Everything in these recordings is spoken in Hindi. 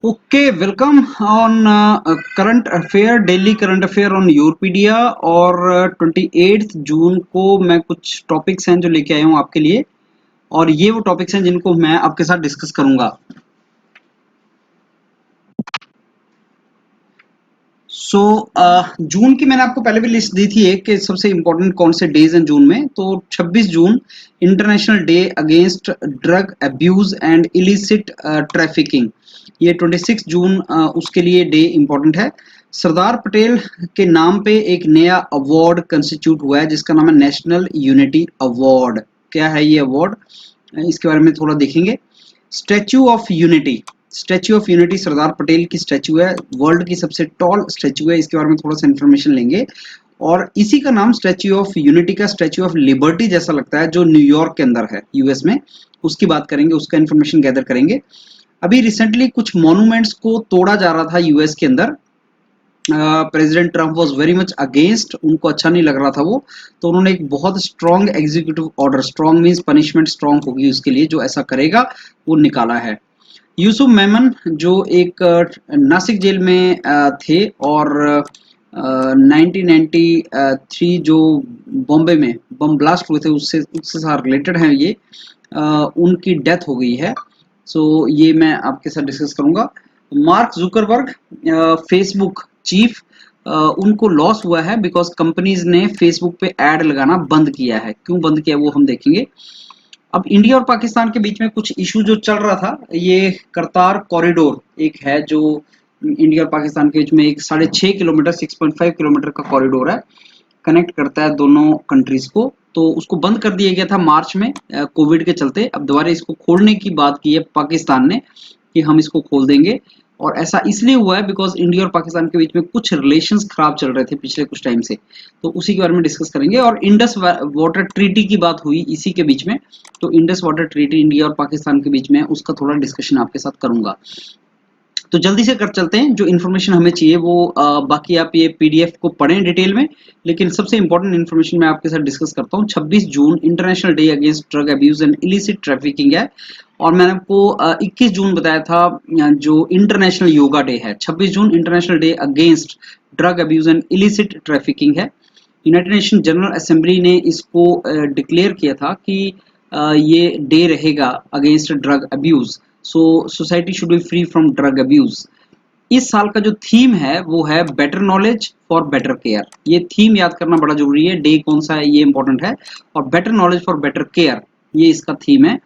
Okay, welcome on current affair, daily current affair on यूरोपीडिया। और 28 जून को मैं कुछ टॉपिक्स हैं जो लेके आया हूँ आपके लिए, और ये वो टॉपिक्स हैं जिनको मैं आपके साथ डिस्कस करूंगा। जून की मैंने आपको पहले भी लिस्ट दी थी एक कि सबसे इम्पोर्टेंट कौन से डेज हैं जून में। तो 26 June international day against drug abuse and illicit trafficking. ये 26 जून उसके लिए डे इम्पोर्टेंट है। सरदार पटेल के नाम पे एक नया अवार्ड कंस्टिट्यूट हुआ है जिसका नाम है नेशनल यूनिटी अवार्ड। क्या है ये अवार्ड, इसके बारे में थोड़ा देखेंगे। Statue of unity, statue of unity Sardar Patel की स्टैच्यू है, वर्ल्ड की सबसे टॉल स्टैच्यू है। इसके बारे में थोड़ा सा इन्फॉर्मेशन लेंगे। और इसी का नाम स्टैच्यू ऑफ यूनिटी का स्टैच्यू ऑफ लिबर्टी जैसा लगता है जो न्यूयॉर्क के अंदर है यूएस में, उसकी बात करेंगे, उसका इन्फॉर्मेशन गैदर करेंगे। अभी रिसेंटली कुछ मॉन्यूमेंट्स को तोड़ा जा रहा था यूएस के अंदर। President Trump was very much against, उनको अच्छा नहीं लग रहा था वो। तो उन्होंने एक बहुत strong executive order, strong means punishment strong होगी उसके लिए, जो ऐसा करेगा वो निकाला है। यूसुफ मेमन जो एक नासिक जेल में थे, और 1993 जो बॉम्बे में बम ब्लास्ट हुए थे उससे उससे साथ रिलेटेड हैं ये। उनकी डेथ हो गई है। सो ये मैं आपके साथ डिस्कस करूंगा। मार्क जुकरबर्ग, फेसबुक चीफ, उनको लॉस हुआ है बिकॉज कंपनीज ने फेसबुक पे ऐड लगाना बंद किया है। क्यों बंद किया वो हम देखेंगे। अब इंडिया और पाकिस्तान के बीच में कुछ इशू जो चल रहा था, ये करतार कॉरिडोर एक है जो इंडिया और पाकिस्तान के बीच में एक 6.5 किलोमीटर 6.5 किलोमीटर का कॉरिडोर है, कनेक्ट करता है दोनों कंट्रीज को। तो उसको बंद कर दिया गया था मार्च में कोविड के चलते। अब दोबारा इसको खोलने की बात की है पाकिस्तान ने कि हम इसको खोल देंगे। और ऐसा इसलिए हुआ है बिकॉज इंडिया और पाकिस्तान के बीच में कुछ रिलेशंस खराब चल रहे थे पिछले कुछ टाइम से। तो उसी के बारे में डिस्कस करेंगे। और इंडस वाटर ट्रीटी की बात हुई इसी के बीच में, तो इंडस वाटर ट्रीटी इंडिया और पाकिस्तान के बीच में उसका थोड़ा डिस्कशन आपके साथ करूंगा। तो जल्दी से कर चलते हैं, जो इन्फॉर्मेशन हमें चाहिए वो बाकी आप ये पीडीएफ को पढ़ें डिटेल में, लेकिन सबसे इंपॉर्टेंट इन्फॉर्मेशन मैं आपके साथ डिस्कस करता हूँ। 26 June international day against drug abuse and illicit trafficking है। और मैंने आपको 21 जून बताया था जो इंटरनेशनल योगा डे है। 26 June international day against drug abuse and illicit trafficking है। यूनाइटेड नेशन जनरल असेंबली ने इसको डिक्लेयर किया था कि ये डे रहेगा against drug abuse. So society should be free from drug abuse. इस साल का जो थीम है वो है better knowledge for better care. ये थीम याद करना बड़ा जरूरी है, डे कौन सा है ये इंपॉर्टेंट है। और better knowledge for better care ये इसका थीम है।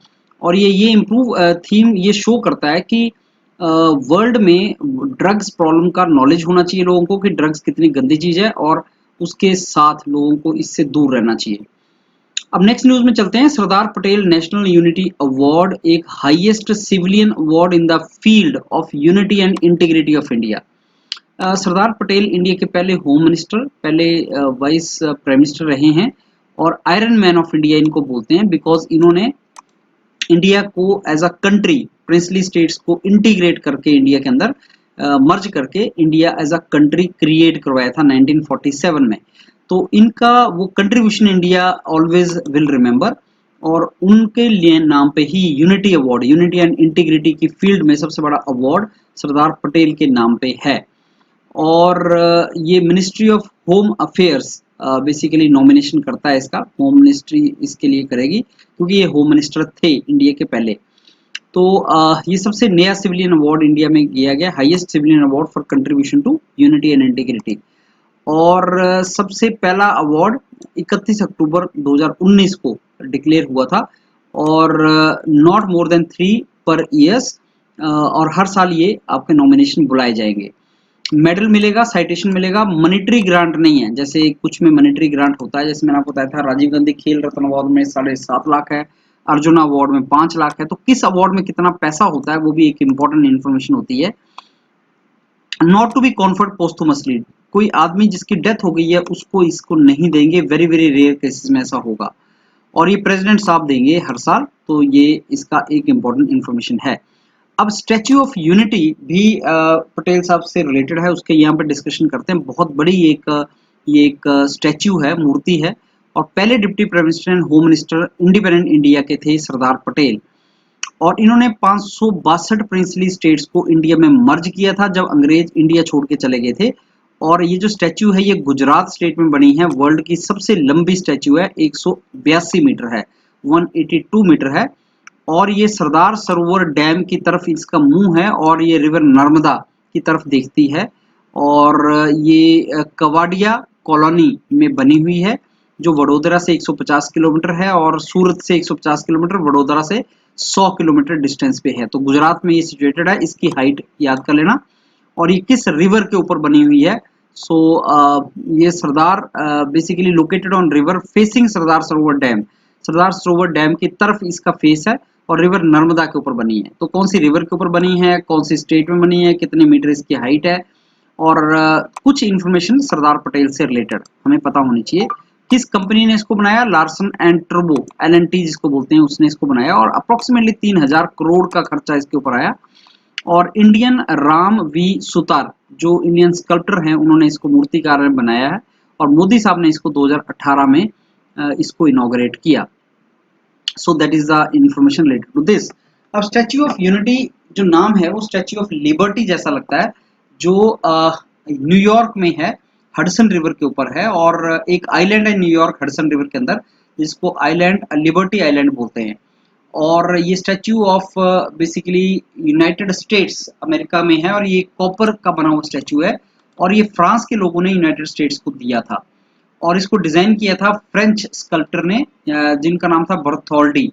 और ये इम्प्रूव थीम ये शो करता है कि वर्ल्ड में ड्रग्स प्रॉब्लम का नॉलेज होना चाहिए लोगों को कि ड्रग्स कितनी गंदी चीज है, और उसके साथ लोगों को इससे दूर रहना चाहिए। अब नेक्स्ट न्यूज में चलते हैं। Sardar Patel national unity award एक highest civilian award in the field of unity and integrity of India. Sardar Patel India के पहले होम मिनिस्टर, पहले वाइस प्राइम मिनिस्टर रहे हैं, और आयरन मैन ऑफ इंडिया इनको बोलते हैं बिकॉज इन्होंने इंडिया को as a country, princely states को इंटीग्रेट करके इंडिया के अंदर मर्ज करके India as a country create करवाया था 1947 में। तो इनका वो contribution India always will remember. और उनके लिए नाम पे ही unity award, unity and integrity की फील्ड में सबसे बड़ा अवार्ड सरदार पटेल के नाम पे है। और ये ministry of home affairs basically nomination करता है इसका, होम मिनिस्ट्री इसके लिए करेगी क्योंकि ये होम मिनिस्टर थे इंडिया के पहले। तो ये सबसे नया सिविलियन अवार्ड इंडिया में दिया गया, highest civilian award for contribution to unity and integrity. और सबसे पहला अवार्ड 31 अक्टूबर 2019 को डिक्लेयर हुआ था। और नॉट मोर देन 3 पर ईयर्स, और हर साल ये आपके नॉमिनेशन बुलाए जाएंगे। मेडल मिलेगा, साइटेशन मिलेगा, मॉनेटरी ग्रांट नहीं है जैसे कुछ में मॉनेटरी ग्रांट होता है। जैसे मैंने आपको बताया था राजीव गांधी खेल रत्न अवार्ड में 7.5 लाख है, अर्जुन अवार्ड में 5 लाख है। तो किस अवार्ड में कितना पैसा होता है वो भी एक इंपॉर्टेंट इन्फॉर्मेशन होती है। Not to be conferred posthumously, कोई आदमी जिसकी डेथ हो गई है उसको इसको नहीं देंगे, वेरी वेरी रेयर केसेस में ऐसा होगा। और ये प्रेसिडेंट साहब देंगे हर साल। तो ये इसका एक इंपॉर्टेंट इन्फॉर्मेशन है। अब स्टैच्यू ऑफ यूनिटी भी पटेल साहब से रिलेटेड है, उसके यहाँ पर डिस्कशन करते हैं। बहुत बड़ी ये एक स्टैच्यू है, मूर्ति है। और पहले deputy prime minister and home minister independent India के थे सरदार पटेल। और इन्होंने 562 प्रिंसली स्टेट्स को इंडिया में मर्ज किया था जब अंग्रेज इंडिया छोड़ के चले गए थे। और ये जो स्टैच्यू है ये गुजरात स्टेट में बनी है। वर्ल्ड की सबसे लंबी स्टैच्यू है, 182 मीटर है, 182 मीटर है। और ये सरदार सरोवर डैम की तरफ इसका मुंह है और ये रिवर नर्मदा की तरफ देखती है। और ये कवाडिया कॉलोनी में बनी हुई है जो वडोदरा से 150 किलोमीटर है और सूरत से 150 किलोमीटर, वडोदरा से 100 किलोमीटर डिस्टेंस पे है। तो गुजरात में ये सिचुएटेड है, इसकी हाइट याद कर लेना। और ये किस रिवर के ऊपर बनी हुई है? सो ये Sardar basically located on river facing Sardar Sarovar dam, Sardar Sarovar dam की तरफ इसका फेस है और रिवर नर्मदा के ऊपर बनी है। तो कौन सी रिवर के ऊपर बनी है, कौन सी स्टेट में बनी है, कितने मीटर इसकी हाइट है, और कुछ इंफॉर्मेशन सरदार पटेल से रिलेटेड हमें पता होनी चाहिए। किस कंपनी ने इसको बनाया? लार्सन एंड टर्बो, एलएनटी जिसको बोलते हैं, उसने इसको बनाया और अप्रोक्सीमेटली 3000 करोड़ का खर्चा इसके ऊपर आया। और इंडियन राम वी सुतार जो इंडियन स्कल्प्टर हैं उन्होंने इसको मूर्तिकार में बनाया है और मोदी साहब ने इसको 2018 में इसको इनॉग्रेट किया। So that is the information related to this. अब स्टैच्यू ऑफ यूनिटी जो नाम है वो स्टैच्यू ऑफ लिबर्टी जैसा लगता है, जो न्यूयॉर्क में है, हडसन रिवर के ऊपर है। और एक आइलैंड है न्यूयॉर्क हडसन रिवर के अंदर जिसको आइलैंड लिबर्टी आइलैंड बोलते हैं। और ये statue of basically United states America में है और ये कॉपर का बना हुआ स्टैच्यू है और ये फ्रांस के लोगों ने यूनाइटेड स्टेट्स को दिया था। और इसको डिजाइन किया था फ्रेंच स्कल्प्टर ने जिनका नाम था बर्थोल्डी,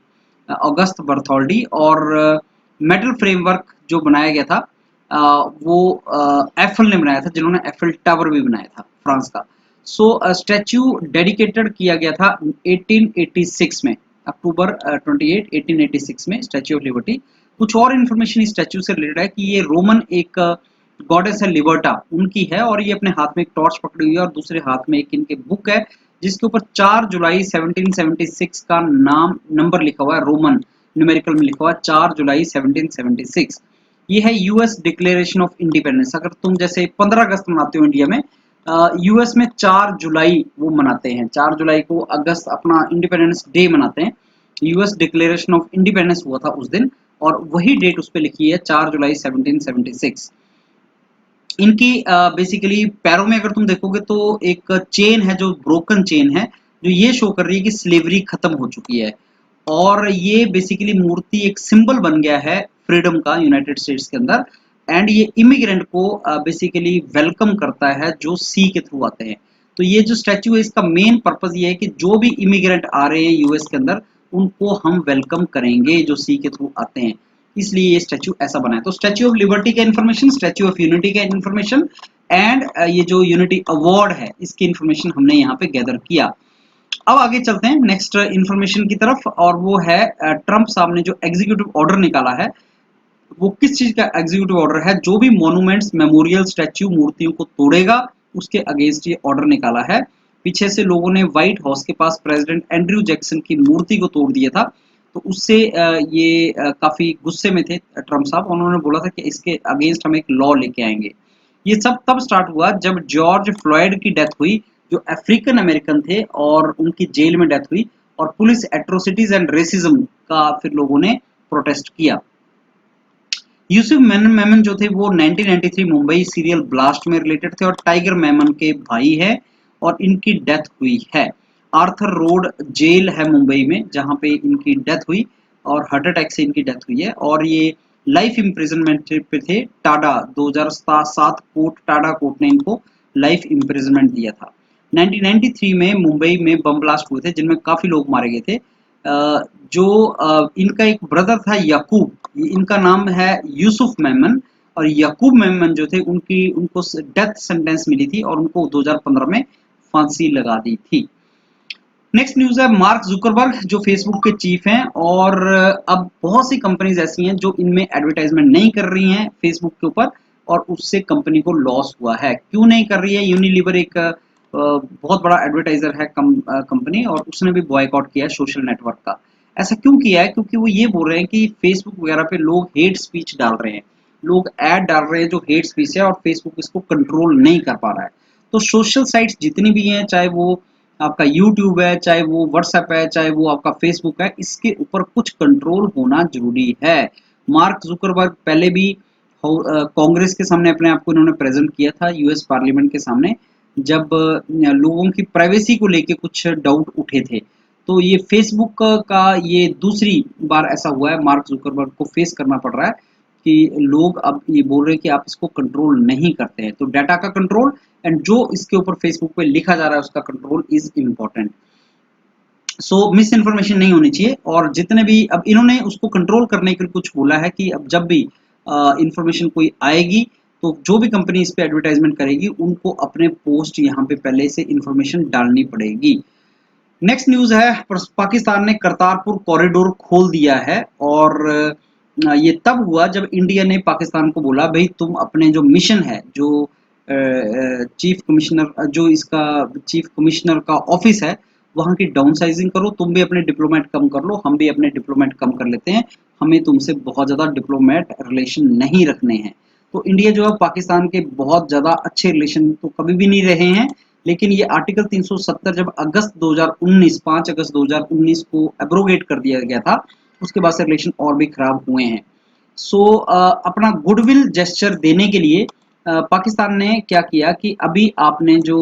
ऑगस्ट बर्थोल्डी। और मेटल फ्रेमवर्क जो बनाया गया था वो एफल ने बनाया था, जिन्होंने एफल टावर भी बनाया था फ्रांस का। सो स्टैच्यू डेडिकेटेड किया गया था 1886 में, अक्टूबर 28 1886 में, स्टैच्यू ऑफ लिबर्टी। कुछ और इन्फॉर्मेशन इस स्टैच्यू से रिलेटेड है कि ये रोमन एक गॉडेस है लिबर्टा, उनकी है। और ये अपने हाथ में एक टॉर्च पकड़ी हुई है और दूसरे हाथ में एक इनके बुक है जिसके ऊपर 4 जुलाई 1776 का नाम नंबर लिखा हुआ है, रोमन न्यूमेरिकल में लिखा हुआ है 4 जुलाई 1776। ये है यूएस डिक्लेरेशन ऑफ इंडिपेंडेंस। अगर तुम जैसे 15 अगस्त मनाते हो इंडिया में, यूएस में 4 जुलाई वो मनाते हैं, 4 जुलाई को अगस्त अपना इंडिपेंडेंस डे मनाते हैं। यूएस डिक्लेरेशन ऑफ इंडिपेंडेंस हुआ था उस दिन और वही डेट उस पर लिखी है 4 जुलाई 1776। इनकी बेसिकली पैरों में अगर तुम देखोगे तो एक चेन है जो ब्रोकन चेन है, जो ये शो कर रही है कि स्लेवरी खत्म हो चुकी है। और ये बेसिकली मूर्ति एक सिंबल बन गया है फ्रीडम का यूनाइटेड स्टेट्स के अंदर। एंड ये इमिग्रेंट को बेसिकली वेलकम करता है जो सी के थ्रू आते हैं। तो ये जो स्टैच्यू है इसका मेन पर्पस ये है कि जो भी इमिग्रेंट आ रहे हैं यूएस के अंदर उनको हम वेलकम करेंगे जो सी के थ्रू आते हैं, इसलिए ये स्टैच्यू ऐसा बना है। तो स्टैच्यू ऑफ लिबर्टी का इन्फॉर्मेशन, स्टैच्यू ऑफ यूनिटी का इन्फॉर्मेशन एंड ये जो यूनिटी अवार्ड है इसकी इन्फॉर्मेशन हमने यहाँ पे गैदर किया। अब आगे चलते हैं नेक्स्ट इन्फॉर्मेशन की तरफ और वो है ट्रंप साहब ने जो एग्जीक्यूटिव ऑर्डर निकाला है। वो किस चीज का एग्जीक्यूटिव ऑर्डर है? जो भी मॉन्यूमेंट्स, मेमोरियल, स्टैच्यू, मूर्तियों को तोड़ेगा उसके अगेंस्ट ये ऑर्डर निकाला है। पीछे से लोगों ने व्हाइट हाउस के पास प्रेसिडेंट एंड्रयू जैक्सन की मूर्ति को तोड़ दिया था, तो उससे ये काफी गुस्से में थे ट्रंप साहब। उन्होंने बोला था कि इसके अगेंस्ट हम एक लॉ लेके आएंगे। ये सब तब स्टार्ट हुआ जब जॉर्ज फ्लॉयड की डेथ हुई, जो अफ्रीकन अमेरिकन थे और उनकी जेल में डेथ हुई और पुलिस एट्रोसिटीज एंड रेसिज्म का फिर लोगों ने प्रोटेस्ट किया। यूसुफ मेमन जो थे वो 1993 मुंबई सीरियल ब्लास्ट में रिलेटेड थे और टाइगर मेमन के भाई है और इनकी डेथ हुई है। आर्थर रोड जेल है मुंबई में जहां पे इनकी डेथ हुई और हार्ट अटैक से इनकी डेथ हुई है। और ये लाइफ इम्प्रिजनमेंट पे थे। टाडा 2007 कोर्ट, टाडा कोर्ट ने इनको लाइफ इम्प्रिजनमेंट दिया था। 1993 में मुंबई में बम ब्लास्ट हुए थे जिनमें काफी लोग मारे गए थे। जो इनका एक ब्रदर था याकूब, इनका नाम है यूसुफ मेमन, और याकूब मेमन जो थे उनको डेथ सेंटेंस मिली थी और उनको 2015 में फांसी लगा दी थी। नेक्स्ट न्यूज है मार्क जुकरबर्ग जो फेसबुक के चीफ हैं और अब बहुत सी कंपनीज ऐसी हैं जो इनमें एडवर्टाइजमेंट नहीं कर रही हैं फेसबुक के ऊपर और उससे कंपनी को लॉस हुआ है। क्यों नहीं कर रही है? यूनिलीवर एक बहुत बड़ा एडवर्टाइजर है कंपनी और उसने भी बॉयकॉट किया है सोशल नेटवर्क का। ऐसा क्यों किया है? क्योंकि वो ये बोल रहे हैं कि फेसबुक वगैरह पे लोग हेट स्पीच डाल रहे हैं, लोग ऐड डाल रहे हैं जो हेट स्पीच है और फेसबुक इसको कंट्रोल नहीं कर पा रहा है। तो सोशल साइट्स जितनी भी हैं, चाहे वो आपका यूट्यूब है, चाहे वो व्हाट्सएप है, चाहे वो आपका फेसबुक है, इसके ऊपर कुछ कंट्रोल होना जरूरी है। मार्क जुकरबर्ग पहले भी कांग्रेस के सामने अपने आप को इन्होंने प्रेजेंट किया था, यूएस पार्लियामेंट के सामने, जब लोगों की प्राइवेसी को लेके कुछ डाउट उठे थे। तो ये फेसबुक का ये दूसरी बार ऐसा हुआ है, मार्क जुकरबर्ग को फेस करना पड़ रहा है कि लोग अब ये बोल रहे हैं कि आप इसको कंट्रोल नहीं करते हैं। तो डाटा का कंट्रोल एंड जो इसके ऊपर फेसबुक पे लिखा जा रहा है उसका control is important. So miss information नहीं होनी चाहिए। और जितने भी अब इन्होंने उसको कंट्रोल करने के लिए कुछ बोला है कि अब जब भी इंफॉर्मेशन कोई आएगी तो जो भी कंपनी इस पे एडवर्टाइजमेंट करेगी उनको अपने पोस्ट यहाँ पे पहले से इंफॉर्मेशन डालनी पड़ेगी। नेक्स्ट न्यूज है, पाकिस्तान ने करतारपुर कॉरिडोर खोल दिया है। और ये तब हुआ जब इंडिया ने पाकिस्तान को बोला भाई तुम अपने जो मिशन है, जो चीफ कमिश्नर, जो इसका चीफ कमिश्नर का ऑफिस है, वहां की डाउन साइजिंग करो, तुम भी अपने डिप्लोमेट कम कर लो, हम भी अपने डिप्लोमेट कम कर लेते हैं, हमें तुमसे बहुत ज्यादा डिप्लोमेट रिलेशन नहीं रखने हैं। तो इंडिया जो है पाकिस्तान के बहुत ज्यादा अच्छे रिलेशन तो कभी भी नहीं रहे हैं, लेकिन ये आर्टिकल 370 जब अगस्त 2019 5 अगस्त 2019 को एब्रोगेट कर दिया गया था, उसके बाद से रिलेशन और भी खराब हुए हैं। सो अपना गुडविल जेस्चर देने के लिए पाकिस्तान ने क्या किया कि अभी आपने जो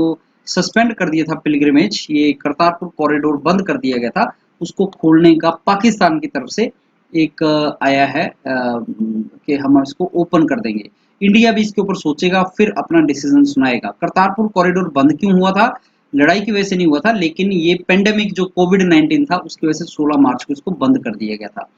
सस्पेंड कर दिया था पिलग्रिमेज, ये करतारपुर कॉरिडोर बंद कर दिया गया था, उसको खोलने का पाकिस्तान की तरफ से एक आया है कि हम इसको ओपन कर देंगे। इंडिया भी इसके ऊपर सोचेगा, फिर अपना डिसीजन सुनाएगा। करतारपुर कॉरिडोर बंद क्यों हुआ था? लड़ाई की वजह से नहीं हुआ था, लेकिन ये पेंडेमिक जो कोविड-19 था उसकी वजह से 16 मार्च को इसको बंद कर दिया गया था।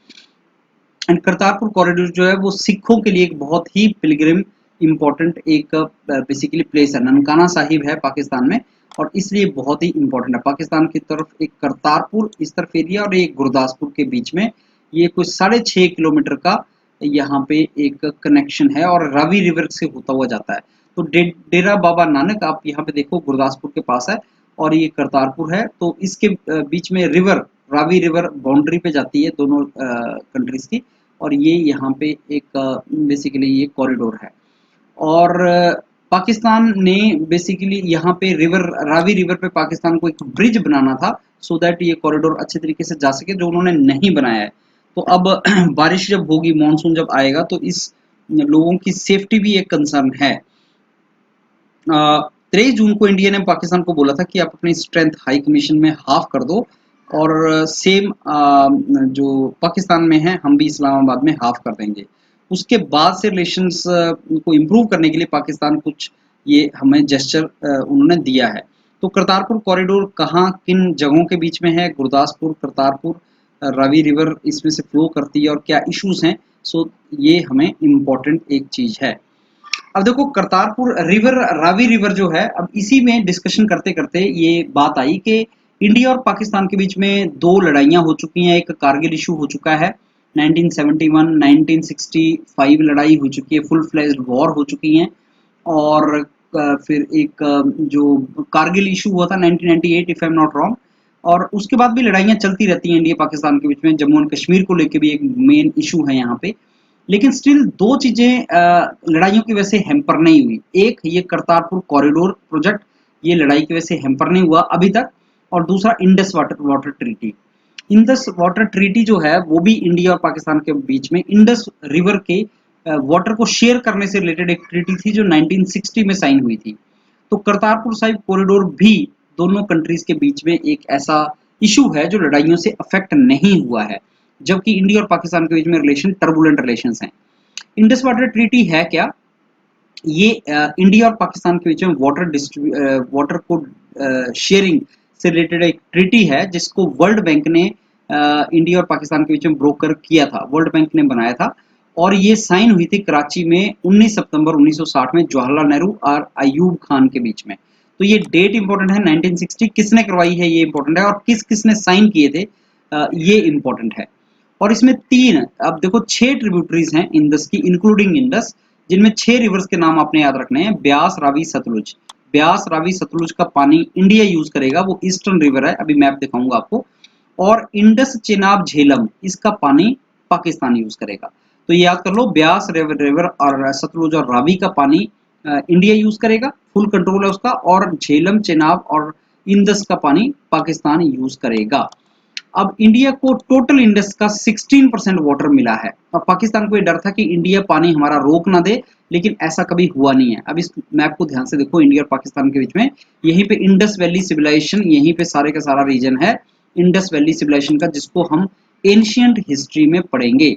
एंड करतारपुर कॉरिडोर जो है वो सिखों के लिए एक बहुत ही पिलग्रिम इंपॉर्टेंट एक बेसिकली प्लेस है, ननकाना साहिब है पाकिस्तान में, और इसलिए बहुत ही इंपॉर्टेंट है। पाकिस्तान की तरफ एक करतारपुर इस तरफ एरिया और एक गुरदासपुर के बीच में ये कुछ 6.5 किलोमीटर का यहाँ पे एक कनेक्शन है और रावी रिवर से होता हुआ जाता है। तो डेरा बाबा नानक आप यहाँ पे देखो गुरदासपुर के पास है और ये करतारपुर है, तो इसके बीच में रिवर रावी रिवर बाउंड्री पे जाती है दोनों कंट्रीज की, और ये यहाँ पे एक बेसिकली ये कॉरिडोर है। और पाकिस्तान ने बेसिकली यहाँ पे रिवर रावी रिवर पे पाकिस्तान को एक ब्रिज बनाना था सो दैट ये कॉरिडोर अच्छे तरीके से जा सके, जो उन्होंने नहीं बनाया है। तो अब बारिश जब होगी, मानसून जब आएगा, तो इस लोगों की सेफ्टी भी एक कंसर्न है। 23 जून को इंडिया ने पाकिस्तान को बोला था कि आप अपनी स्ट्रेंथ हाई कमीशन में हाफ कर दो, और सेम जो पाकिस्तान में है हम भी इस्लामाबाद में हाफ कर देंगे। उसके बाद से रिलेशंस को इम्प्रूव करने के लिए पाकिस्तान कुछ ये हमें जेस्चर उन्होंने दिया है। तो करतारपुर कॉरिडोर कहाँ किन जगहों के बीच में है? गुरदासपुर, करतारपुर, रावी रिवर इसमें से फ्लो करती है और क्या इश्यूज हैं? सो ये हमें इम्पोर्टेंट एक चीज है। अब देखो करतारपुर रिवर, रावी रिवर जो है, अब इसी में डिस्कशन करते करते ये बात आई कि इंडिया और पाकिस्तान के बीच में दो लड़ाइयां हो चुकी हैं। एक कारगिल इशू हो चुका है 1971, 1965 लड़ाई हो चुकी है, फुल फ्लेज्ड वॉर हो चुकी हैं। और फिर एक जो कारगिल इशू हुआ था 1998 if I am not wrong, और उसके बाद भी लड़ाइयां चलती रहती हैं इंडिया पाकिस्तान के बीच में। जम्मू एंड कश्मीर को लेकर भी एक मेन इशू है यहाँ पे, लेकिन स्टिल दो चीजें लड़ाइयों की वजह से हैम्पर नहीं हुई। एक ये करतारपुर कॉरिडोर प्रोजेक्ट, ये लड़ाई की वजह से हैम्पर नहीं हुआ अभी तक, और दूसरा Indus water treaty. Indus water treaty जो है वो भी इंडिया और पाकिस्तान के बीच में इंडस रिवर के वाटर को शेयर करने से रिलेटेड एक ट्रीटी थी जो 1960 में साइन हुई थी। तो करतारपुर साहिब कॉरिडोर भी दोनों कंट्रीज के बीच में एक ऐसा इशू है जो लड़ाइयों से अफेक्ट नहीं हुआ है, जबकि इंडिया और पाकिस्तान के बीच में रिलेशन टर्बुलेंट रिलेशंस हैं। इंडस वाटर ट्रीटी है क्या? ये इंडिया और पाकिस्तान के बीच में वाटर को शेयरिंग से रिलेटेड एक ट्रीटी है जिसको वर्ल्ड बैंक ने इंडिया और पाकिस्तान के बीच में ब्रोकर किया था, वर्ल्ड बैंक ने बनाया था, और ये साइन हुई थी कराची में 19 सितंबर 1960 में जवाहरलाल नेहरू और अयूब खान के बीच में। तो ये डेट इंपॉर्टेंट है, 1960 किसने करवाई है ये इंपॉर्टेंट है, और किस किसने साइन किए थे ये इंपॉर्टेंट है। और इसमें तीन, अब देखो 6 ट्रिब्यूटरीज हैं इंडस की इंक्लूडिंग इंडस, जिनमें 6 रिवर्स के नाम आपने याद रखने हैं, ब्यास, रावी, सतलुज। ब्यास, रावी, सतलुज का पानी इंडिया यूज करेगा, वो ईस्टर्न रिवर है, अभी मैप दिखाऊंगा आपको। और इंडस, चेनाब, झेलम, इसका पानी पाकिस्तान यूज करेगा। तो ये याद कर लो, ब्यास रिवर और सतलुज और रावी का पानी इंडिया यूज करेगा, फुल कंट्रोल है उसका, और झेलम, चेनाब और इंडस का पानी पाकिस्तान यूज करेगा। अब इंडिया को टोटल इंडस का 16% वाटर मिला है और पाकिस्तान को ये डर था कि इंडिया पानी हमारा रोक ना दे, लेकिन ऐसा कभी हुआ नहीं है। अब इस मैप को ध्यान से देखो, इंडिया और पाकिस्तान के बीच में यहीं पे इंडस वैली सिविलाइजेशन, यहीं पे सारे का सारा रीजन है इंडस वैली सिविलाइजेशन का, जिसको हम एंशियंट हिस्ट्री में पढ़ेंगे।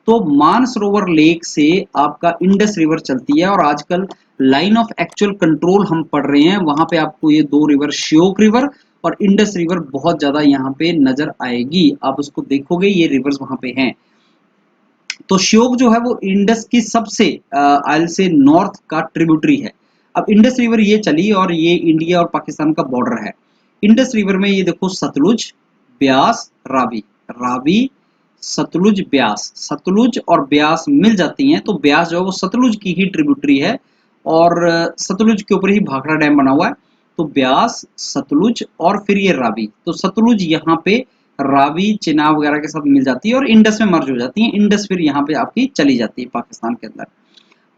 तो मानसरोवर लेक से आपका इंडस रिवर चलती है और आजकल लाइन ऑफ एक्चुअल कंट्रोल हम पढ़ रहे हैं, वहां पे आपको ये दो रिवर, श्योक रिवर और इंडस रिवर बहुत ज्यादा यहाँ पे नजर आएगी। आप उसको देखोगे, ये रिवर्स वहां पे हैं। तो श्योक जो है वो इंडस की सबसे आयल से नॉर्थ का ट्रिब्यूटरी है। अब इंडस रिवर ये चली और ये इंडिया और पाकिस्तान का बॉर्डर है। इंडस रिवर में ये देखो सतलुज, ब्यास, रावी, रावी, सतलुज, ब्यास, सतलुज और ब्यास मिल जाती हैं, तो ब्यास जो है वो सतलुज की ही ट्रिब्यूटरी है और सतलुज के ऊपर ही भाखड़ा डैम बना हुआ है। तो ब्यास, सतलुज और फिर ये रावी, तो सतलुज यहाँ पे रावी, चिनाब वगैरह के साथ मिल जाती है और इंडस में मर्ज हो जाती है। इंडस फिर यहाँ पे आपकी चली जाती है पाकिस्तान के अंदर।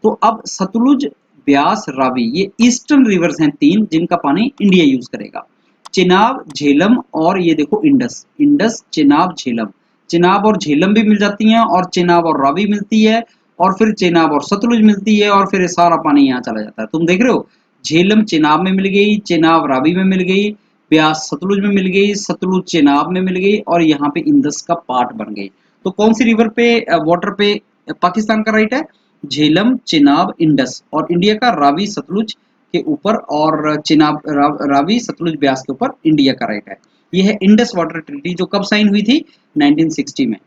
तो अब सतलुज, ब्यास, रावी ये ईस्टर्न रिवर्स हैं तीन, जिनका पानी इंडिया यूज करेगा। चिनाब, झेलम और ये देखो इंडस, इंडस, चिनाब, झेलम, चिनाब और झेलम भी मिल जाती हैं और चिनाब और रावी मिलती है और फिर चिनाब और सतलुज मिलती है और फिर ये सारा पानी यहाँ चला जाता है। तुम देख रहे हो, झेलम चिनाब में मिल गई, चिनाब रावी में मिल गई, ब्यास सतलुज में मिल गई, सतलुज चिनाब में मिल गई और यहाँ पे इंडस का पार्ट बन गई। तो कौन सी रिवर पे वाटर पे पाकिस्तान का राइट है? झेलम, चिनाब, इंडस और इंडिया का रावी, सतलुज के ऊपर और चिनाब, रावी, सतलुज, ब्यास के ऊपर इंडिया का राइट है। ये है इंडस वाटर ट्रीटी जो कब साइन हुई थी? 1960 में।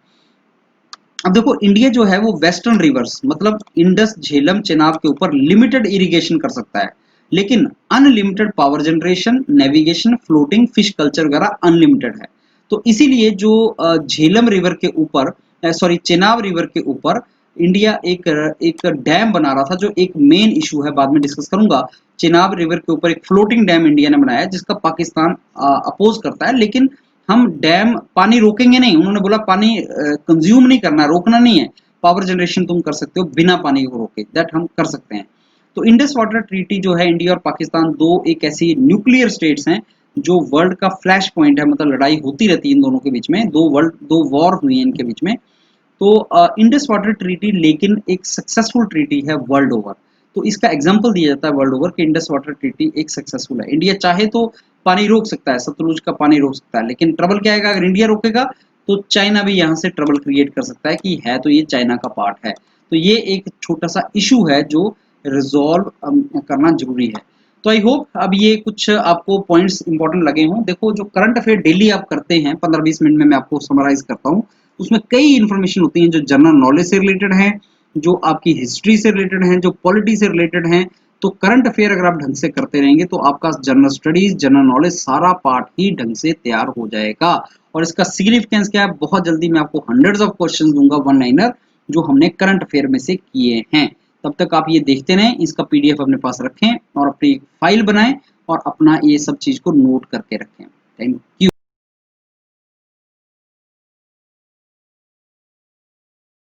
अब देखो इंडिया जो है वो वेस्टर्न रिवर्स मतलब इंडस, झेलम, चिनाब के ऊपर लिमिटेड इरिगेशन कर सकता है, लेकिन unlimited power generation, navigation, floating, fish culture वगैरह अनलिमिटेड है। तो इसीलिए जो झेलम रिवर के ऊपर, सॉरी चिनाब रिवर के ऊपर इंडिया एक एक डैम बना रहा था, जो एक मेन इशू है, बाद में डिस्कस करूंगा। चिनाब रिवर के ऊपर एक फ्लोटिंग डैम इंडिया ने बनाया जिसका पाकिस्तान अपोज करता है, लेकिन हम डैम पानी रोकेंगे नहीं। उन्होंने बोला पानी कंज्यूम नहीं करना, रोकना नहीं है, पावर जनरेशन तुम कर सकते हो बिना पानी को रोके, दैट हम कर सकते हैं। तो इंडस वाटर ट्रीटी जो है, इंडिया और पाकिस्तान दो एक ऐसी न्यूक्लियर स्टेट्स हैं जो वर्ल्ड का फ्लैश पॉइंट है, मतलब लड़ाई होती रहती है इन दोनों के बीच में, दो वॉर हुई है इनके बीच में। तो इंडस वाटर ट्रीटी लेकिन एक सक्सेसफुल ट्रीटी है वर्ल्ड ओवर। तो इसका एग्जांपल दिया जाता है वर्ल्ड ओवर कि इंडस वाटर ट्रीटी एक सक्सेसफुल है। इंडिया चाहे तो पानी रोक सकता है, सतलुज का पानी रोक सकता है, लेकिन ट्रबल क्या आएगा? अगर इंडिया रोकेगा तो चाइना भी यहाँ से ट्रबल क्रिएट कर सकता है कि है तो ये चाइना का पार्ट है। तो ये एक छोटा सा इशू है जो रिजॉल्व करना जरूरी है। तो आई होप अब ये कुछ आपको पॉइंट्स इंपॉर्टेंट लगे हों। देखो जो करंट अफेयर डेली आप करते हैं 15-20 मिनट में मैं आपको समराइज करता हूँ, उसमें कई इंफॉर्मेशन होती हैं जो जनरल नॉलेज से रिलेटेड हैं, जो आपकी हिस्ट्री से रिलेटेड हैं, जो पॉलिटी से रिलेटेड हैं। तो करंट अफेयर अगर आप ढंग से करते रहेंगे तो आपका जनरल स्टडीज, जनरल नॉलेज सारा पार्ट ही ढंग से तैयार हो जाएगा। और इसका सिग्निफिकेंस क्या है, बहुत जल्दी मैं आपको हंड्रेड्स ऑफ क्वेश्चन दूंगा वन लाइनर जो हमने करंट अफेयर में से किए हैं। तब तक आप ये देखते रहें, इसका पीडीएफ अपने पास रखें और अपनी फाइल बनाएं और अपना ये सब चीज को नोट करके रखें। Thank you.